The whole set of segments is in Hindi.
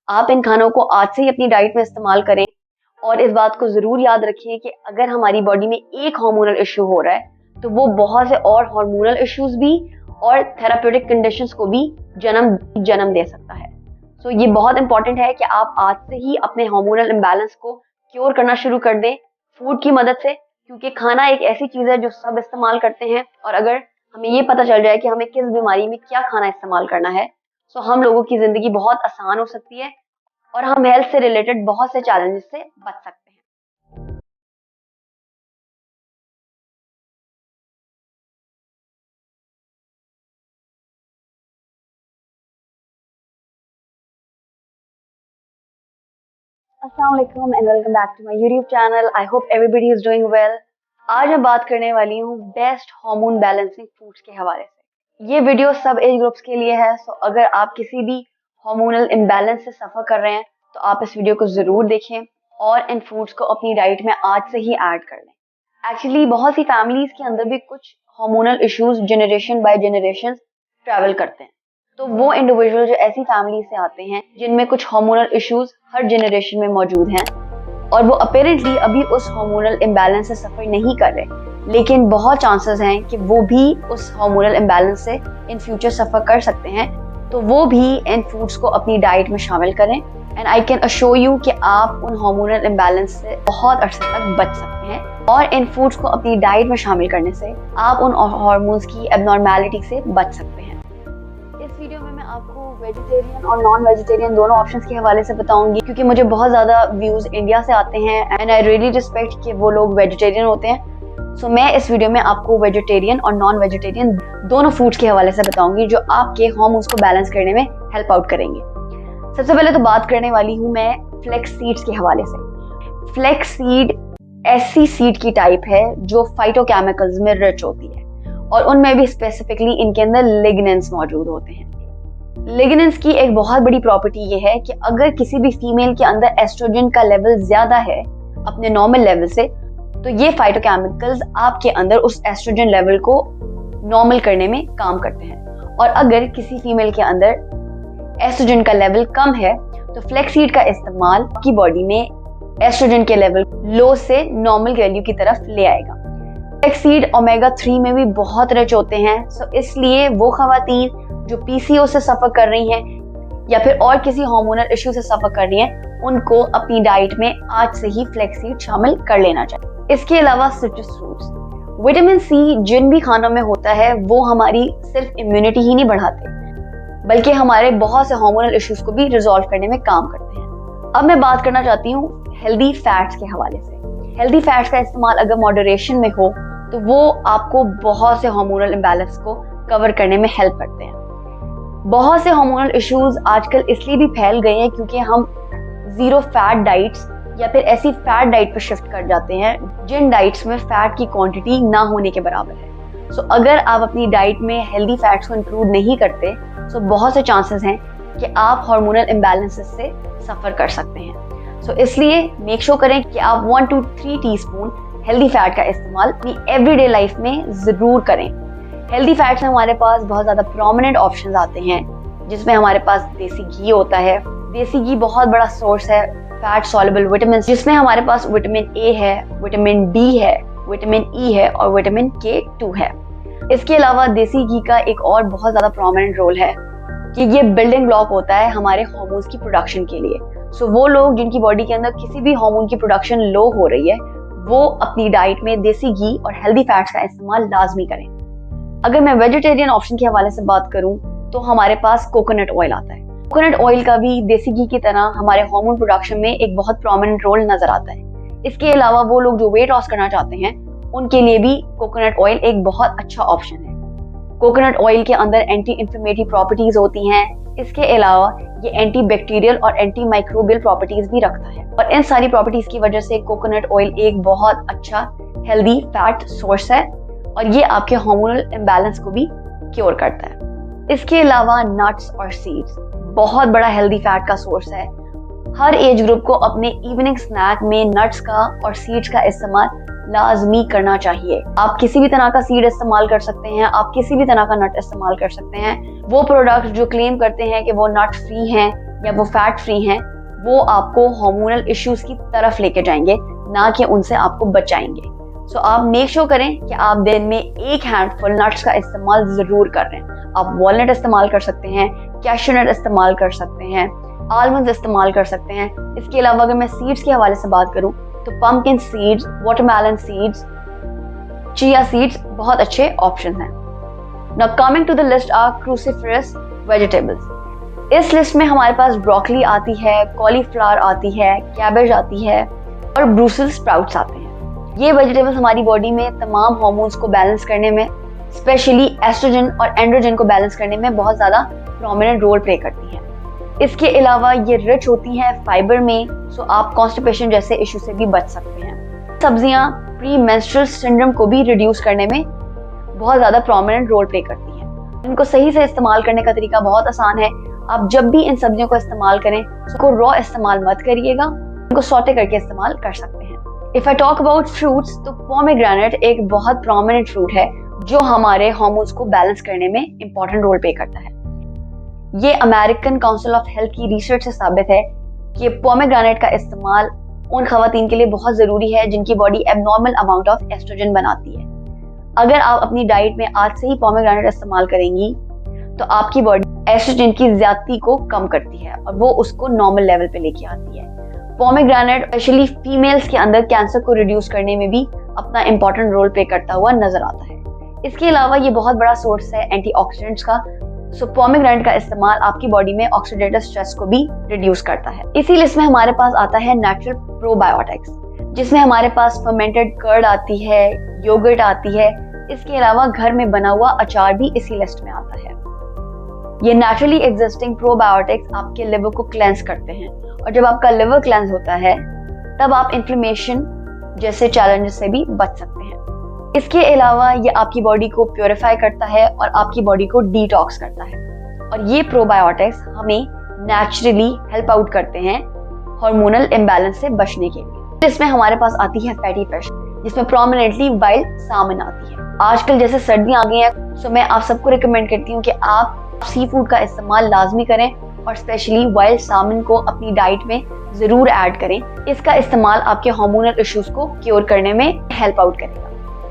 आप इन खानों को आज से ही अपनी डाइट में इस्तेमाल करें और इस बात को ज़रूर याद रखिए कि अगर हमारी बॉडी में एक हार्मोनल इशू हो रहा है तो वो बहुत से और हार्मोनल इश्यूज भी और थेराप्यूटिक कंडीशंस को भी जन्म दे सकता है। सो ये बहुत इंपॉर्टेंट है कि आप आज से ही अपने हार्मोनल इम्बैलेंस को क्योर करना शुरू कर दें फूड की मदद से, क्योंकि खाना एक ऐसी चीज़ है जो सब इस्तेमाल करते हैं और अगर हमें ये पता चल जाए कि हमें किस बीमारी में क्या खाना इस्तेमाल करना है तो हम लोगों की ज़िंदगी बहुत आसान हो सकती है और हम हेल्थ से रिलेटेड बहुत से चैलेंजेस से बच सकते हैं। अस्सलाम वालेकुम and welcome back to my YouTube channel. I hope everybody is doing well. आज मैं बात करने वाली हूँ बेस्ट हार्मोन बैलेंसिंग फूड्स के हवाले से। ये वीडियो सब एज ग्रुप्स के लिए है, सो अगर आप किसी भी हार्मोनल इम्बैलेंस से सफ़र कर रहे हैं तो आप इस वीडियो को ज़रूर देखें और इन फूड्स को अपनी डाइट में आज से ही ऐड कर लें। एक्चुअली बहुत सी फैमिलीज़ के अंदर भी कुछ hormonal issues generation by generation travel करते हैं, तो वो इंडिविजुअल जो ऐसी फैमिली से आते हैं जिनमें कुछ हार्मोनल इश्यूज हर जनरेशन में मौजूद हैं और वो अपेरेंटली अभी उस हार्मोनल इम्बैलेंस से सफ़र नहीं कर रहे, लेकिन बहुत चांसेस हैं कि वो भी उस हार्मोनल इम्बैलेंस से इन फ्यूचर सफ़र कर सकते हैं, तो वो भी इन फूड्स को अपनी डाइट में शामिल करें। And I can assure you कि आप उन हार्मोनल इम्बैलेंस से बहुत अरसे तक बच सकते हैं और इन फूड्स को अपनी डाइट में शामिल करने से आप उन हार्मोन्स की एबनॉर्मेलिटी से बच सकते हैं। इस वीडियो में मैं आपको वेजिटेरियन और नॉन वेजिटेरियन दोनों ऑप्शंस के हवाले से बताऊंगी, क्योंकि मुझे बहुत ज़्यादा व्यूज़ इंडिया से आते हैं एंड आई रियली रिस्पेक्ट कि वो लोग वेजिटेरियन होते हैं। सो मैं इस वीडियो में आपको वेजिटेरियन और नॉन वेजिटेरियन दोनों फूड्स के हवाले से बताऊंगी जो आपके हार्मोन्स को बैलेंस करने में हेल्प आउट करेंगे। सबसे पहले तो बात करने वाली हूँ मैं फ्लेक्स सीड्स के हवाले से। फ्लेक्स सीड ऐसी सीड की टाइप है जो फाइटोकेमिकल्स में रिच होती है और उनमें भी स्पेसिफिकली इनके अंदर लिग्नेंस मौजूद होते हैं। लिग्नेंस की एक बहुत बड़ी प्रॉपर्टी ये है कि अगर किसी भी फीमेल के अंदर एस्ट्रोजन का लेवल ज्यादा है अपने नॉर्मल लेवल से, तो ये फाइटोकेमिकल्स आपके अंदर उस एस्ट्रोजन लेवल को नॉर्मल करने में काम करते हैं। और अगर किसी फीमेल के अंदर एस्ट्रोजन का लेवल कम है तो फ्लेक्सीड का इस्तेमाल आपकी बॉडी में एस्ट्रोजन के लेवल लो से नॉर्मल वैल्यू की तरफ ले आएगा। फ्लेक्सीड ओमेगा 3 में भी बहुत रिच होते हैं, सो इसलिए वो खवातीन जो पीसीओ से सफ़र कर रही हैं या फिर और किसी हार्मोनल इश्यू से सफ़र कर रही हैं उनको अपनी डाइट में आज से ही फ्लेक्सीड शामिल कर लेना चाहिए। इसके अलावा सिट्रस फ्रूट्स, विटामिन सी जिन भी खानों में होता है वो हमारी सिर्फ इम्यूनिटी ही नहीं बढ़ाते बल्कि हमारे बहुत से हार्मोनल इश्यूज को भी रिजॉल्व करने में काम करते हैं। अब मैं बात करना चाहती हूँ हेल्दी फैट्स के हवाले से। हेल्दी फैट्स का इस्तेमाल अगर मॉडरेशन में हो तो वो आपको बहुत से हार्मोनल इम्बैलेंस को कवर करने में हेल्प करते हैं। बहुत से हार्मोनल इश्यूज आजकल इसलिए भी फैल गए हैं क्योंकि हम जीरो फैट डाइट्स या फिर ऐसी फैट डाइट पर शिफ्ट कर जाते हैं जिन डाइट्स में फैट की क्वांटिटी ना होने के बराबर है। सो अगर आप अपनी डाइट में हेल्दी फैट्स को इंक्लूड नहीं करते तो बहुत से चांसेस हैं कि आप हार्मोनल इम्बैलेंसेस से सफ़र कर सकते हैं। सो इसलिए मेक श्योर करें कि आप 1 to 3 टीस्पून हेल्दी फैट का इस्तेमाल अपनी एवरीडे लाइफ में ज़रूर करें। हेल्दी फैट्स में हमारे पास बहुत ज़्यादा प्रोमिनेंट ऑप्शंस आते हैं जिसमें हमारे पास देसी घी होता है। देसी घी बहुत बड़ा सोर्स है फैट सॉल्युबल विटामिन, जिसमें हमारे पास विटामिन ए है, विटामिन डी है, विटामिन ई है और विटामिन K2 है। इसके अलावा देसी घी का एक और बहुत ज़्यादा प्रोमिनेंट रोल है कि ये बिल्डिंग ब्लॉक होता है हमारे हार्मोन्स की प्रोडक्शन के लिए। सो वो लोग जिनकी बॉडी के अंदर किसी भी हार्मोन की प्रोडक्शन लो हो रही है वो अपनी डाइट में देसी घी और हेल्दी फैट्स का इस्तेमाल लाजमी करें। अगर मैं वेजिटेरियन ऑप्शन के हवाले से बात करूं तो हमारे पास कोकोनट ऑयल आता है। कोकोनट ऑयल का भी देसी घी की तरह हमारे हार्मोन प्रोडक्शन में एक बहुत प्रोमिनेंट रोल नजर आता है। इसके अलावा वो लोग जो वेट लॉस करना चाहते हैं उनके लिए भी कोकोनट ऑयल एक बहुत अच्छा ऑप्शन है। कोकोनट ऑयल के अंदर एंटी इंफ्लेमेटरी प्रॉपर्टीज होती हैं। इसके अलावा ये एंटी बैक्टीरियल और एंटी माइक्रोबियल प्रॉपर्टीज भी रखता है और इन सारी प्रॉपर्टीज की वजह से कोकोनट ऑयल एक बहुत अच्छा हेल्दी फैट सोर्स है और ये आपके हार्मोनल इम्बैलेंस को भी क्योर करता है। इसके अलावा नट्स और सीड्स बहुत बड़ा हेल्दी फैट का सोर्स है। हर एज ग्रुप को अपने इवनिंग स्नैक में नट्स का और सीड्स का इस्तेमाल लाजमी करना चाहिए। आप किसी भी तरह का सीड इस्तेमाल कर सकते हैं, आप किसी भी तरह का नट इस्तेमाल कर सकते हैं। वो प्रोडक्ट जो क्लेम करते हैं कि वो नट फ्री हैं या वो फैट फ्री हैं, वो आपको हार्मोनल इश्यूज की तरफ लेके जाएंगे, ना कि उनसे आपको बचाएंगे। सो आप मेक श्योर करें कि आप दिन में एक हैंडफुल नट्स का इस्तेमाल जरूर कर रहे हैं। आप वॉलनट इस्तेमाल कर सकते हैं, कैश्यू नट इस्तेमाल कर सकते हैं, आलमंड्स इस्तेमाल कर सकते हैं। इसके अलावा अगर मैं सीड्स के हवाले से बात करूं तो pumpkin seeds, watermelon seeds, chia seeds बहुत अच्छे ऑप्शन हैं। Now coming to the list are cruciferous vegetables. इस लिस्ट में हमारे पास ब्रोकली आती है, कॉलीफ्लावर आती है, कैबेज आती है और ब्रूसेल्स स्प्राउट्स आते हैं। ये वेजिटेबल्स हमारी बॉडी में तमाम हार्मोन्स को बैलेंस करने में, स्पेशली एस्ट्रोजन और एंड्रोजन को बैलेंस करने में बहुत ज़्यादा प्रोमिनेंट रोल प्ले करती हैं। इसके अलावा ये रिच होती हैं फाइबर में, सो आप कॉन्स्टिपेशन जैसे इशू से भी बच सकते हैं। सब्जियां प्री मेंस्ट्रुअल सिंड्रोम को भी रिड्यूस करने में बहुत ज़्यादा प्रोमिनेंट रोल प्ले करती हैं। इनको सही से इस्तेमाल करने का तरीका बहुत आसान है। आप जब भी इन सब्जियों को इस्तेमाल करें, उसको रॉ इस्तेमाल मत करिएगा, इनको सॉटे करके इस्तेमाल कर सकते हैं। If I talk about fruits, तो पोमेग्रेनेट एक बहुत प्रोमिनेंट फ्रूट है जो हमारे हार्मोन्स को बैलेंस करने में इंपॉर्टेंट रोल प्ले करता है। ये अमेरिकन काउंसिल ऑफ हेल्थ की रिसर्च से साबित है कि पोमेग्रेनेट का इस्तेमाल उन खवातीन के लिए बहुत जरूरी है जिनकी body abnormal amount of oestrogen बनाती है। अगर आप अपनी डाइट में आज से ही पोमेग्रेनेट इस्तेमाल करेंगी तो आपकी बॉडी एस्ट्रोजन की ज्यादती को कम करती है और वो उसको नॉर्मल लेवल पे लेके आती है। पोमेग्रेनेट स्पेशली फीमेल्स के अंदर कैंसर को रिड्यूस करने में भी अपना इंपॉर्टेंट रोल प्ले करता हुआ नजर आता है। इसके अलावा ये बहुत बड़ा सोर्स है एंटीऑक्सीडेंट्स का। सो पोमेग्रेनेट का इस्तेमाल आपकी बॉडी में ऑक्सीडेटिव स्ट्रेस को भी रिड्यूस करता है। इसी लिस्ट में हमारे पास आता है नेचुरल प्रोबायोटिक्स, जिसमें हमारे पास फर्मेंटेड कर्ड आती है, योगर्ट आती है। इसके अलावा घर में बना हुआ अचार भी इसी लिस्ट में आता है। ये नेचुरली एग्जिस्टिंग प्रोबायोटिक्स आपके लिवर को क्लेंस करते हैं और जब आपका लिवर क्लेंस होता है तब आप इन्फ्लेमेशन जैसे चैलेंजेस से भी बच सकते हैं। इसके अलावा ये आपकी बॉडी को प्योरीफाई करता है और आपकी बॉडी को डिटॉक्स करता है और ये प्रोबायोटिक्स हमें नेचुरली हेल्प आउट करते हैं हार्मोनल इम्बैलेंस से बचने के लिए। इसमें हमारे पास आती है फैटी फिश, जिसमें प्रोमिनेंटली वाइल्ड सामन आती है। आजकल जैसे सर्दियां आ गई हैं, सो मैं आप सबको रिकमेंड करती हूँ कि आप सी फूड का इस्तेमाल लाजमी करें और स्पेशली वाइल्ड सामन को अपनी डाइट में जरूर ऐड करें। इसका इस्तेमाल आपके हार्मोनल इश्यूज को क्योर करने में हेल्प आउट करेगा।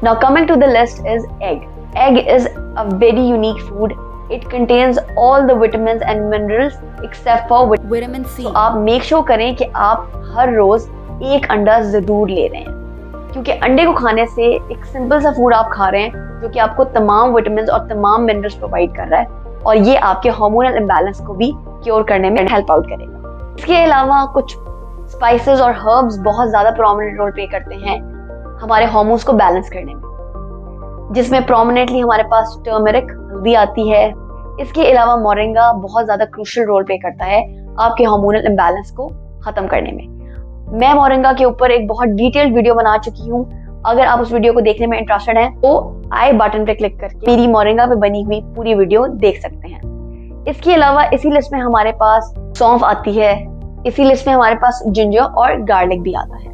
Now coming to the list is egg. Egg is a very unique food. It contains all the vitamins and minerals except for vitamin C. तो आप मेक श्योर करें कि आप हर रोज एक अंडा जरूर ले रहे हैं, क्योंकि अंडे को खाने से एक सिंपल सा फूड आप खा रहे हैं जो कि आपको तमाम विटामिन्स और तमाम मिनरल्स प्रोवाइड कर रहा है और ये आपके हार्मोनल इम्बैलेंस को भी क्योर करने में हेल्प आउट करेगा। इसके अलावा कुछ स्पाइसेस और हर्ब्स बहुत ज्यादा प्रोमिनेंट रोल प्ले करते हैं हमारे हार्मोन्स को बैलेंस करने में, जिसमें प्रोमिनेंटली हमारे पास टर्मरिक, हल्दी आती है। इसके अलावा मोरिंगा बहुत ज्यादा क्रूशियल रोल प्ले करता है आपके हार्मोनल इम्बैलेंस को खत्म करने में। मैं मोरिंगा के ऊपर एक बहुत डिटेल्ड वीडियो बना चुकी हूँ। अगर आप उस वीडियो को देखने में इंटरेस्टेड हैं तो आई बटन पे क्लिक करके मेरी मोरिंगा पे बनी हुई पूरी वीडियो देख सकते हैं। इसके अलावा इसी लिस्ट में हमारे पास सौंफ आती है। इसी लिस्ट में हमारे पास जिंजर और गार्लिक भी आता है।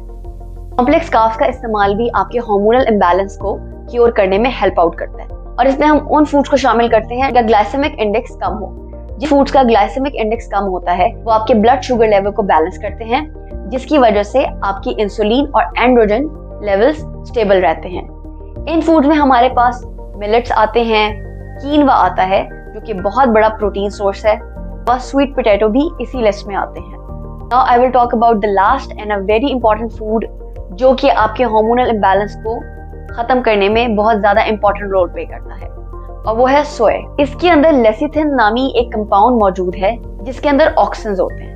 कॉम्प्लेक्स कार्ब्स का इस्तेमाल भी आपके हार्मोनल इम्बैलेंस को क्योर करने में हेल्प आउट करता है और इसमें हम उन फूड्स को शामिल करते हैं जिनका ग्लाइसेमिक इंडेक्स कम हो। जिन फूड्स का ग्लाइसेमिक इंडेक्स कम होता है वो आपके ब्लड शुगर लेवल को बैलेंस करते हैं, जिसकी वजह से आपकी इंसुलिन और एंड्रोजन लेवल्स स्टेबल रहते हैं। इन फूड्स में हमारे पास मिलेट्स आते हैं, कीनवा आता है जो कि बहुत बड़ा प्रोटीन सोर्स है, और स्वीट पोटैटो भी इसी लिस्ट में आते हैं। Now I will talk about the last and a very important food जो कि आपके हार्मोनल इम्बैलेंस को खत्म करने में बहुत ज्यादा इंपॉर्टेंट रोल प्ले करता है और वो है सोया। इसके अंदर लेसिथिन नामी एक कंपाउंड मौजूद है जिसके अंदर ऑक्सिन्स होते हैं।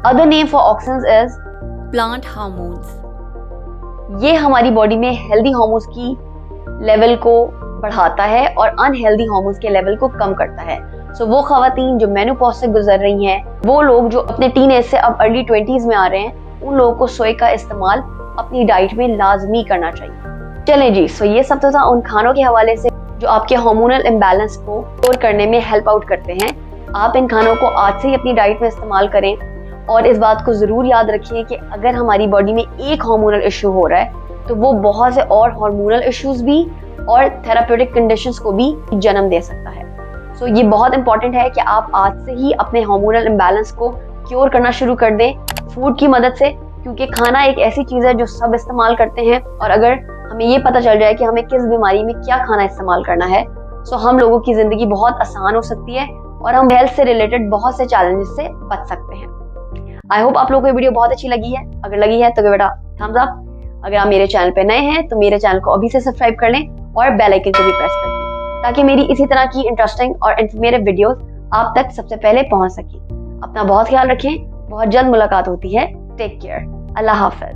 Other name for auxins is plant hormones. ये हमारी बॉडी में हेल्दी हार्मोन्स की लेवल को बढ़ाता है और अनहेल्दी हार्मोन्स के लेवल को कम करता है। सो वो खवातीन जो मेनोपॉज से गुजर रही हैं, वो लोग जो अपने टीनेज से अब अर्ली 20s में आ रहे हैं, उन लोगों को सोया का इस्तेमाल अपनी डाइट में लाजमी करना चाहिए। चलें जी, सो ये सब तो था उन खानों के हवाले से जो आपके हार्मोनल इम्बैलेंस को क्योर करने में हेल्प आउट करते हैं। आप इन खानों को आज से ही अपनी डाइट में इस्तेमाल करें और इस बात को जरूर याद रखिए कि अगर हमारी बॉडी में एक हार्मोनल इशू हो रहा है तो वो बहुत से और हार्मोनल इश्यूज भी और थेराप्यूटिक कंडीशंस को भी जन्म दे सकता है। सो ये बहुत इंपॉर्टेंट है कि आप आज से ही अपने हार्मोनल इम्बैलेंस को क्योर करना शुरू कर दें फूड की मदद से, क्योंकि खाना एक ऐसी चीज़ है जो सब इस्तेमाल करते हैं, और अगर हमें ये पता चल जाए कि हमें किस बीमारी में क्या खाना इस्तेमाल करना है, सो हम लोगों की ज़िंदगी बहुत आसान हो सकती है और हम हेल्थ से रिलेटेड बहुत से चैलेंजेस से बच सकते हैं। आई होप आप लोगों को ये वीडियो बहुत अच्छी लगी है। अगर लगी है तो give it a thumbs up. अगर आप मेरे चैनल पे नए हैं तो मेरे चैनल को अभी से सब्सक्राइब कर लें और बेल आइकन को भी प्रेस कर दें, ताकि मेरी इसी तरह की इंटरेस्टिंग और इन्फॉर्मेटिव वीडियोस आप तक सबसे पहले पहुंच सकें। अपना बहुत ख्याल रखें, बहुत जल्द मुलाकात होती है। टेक केयर, अल्लाह हाफिज।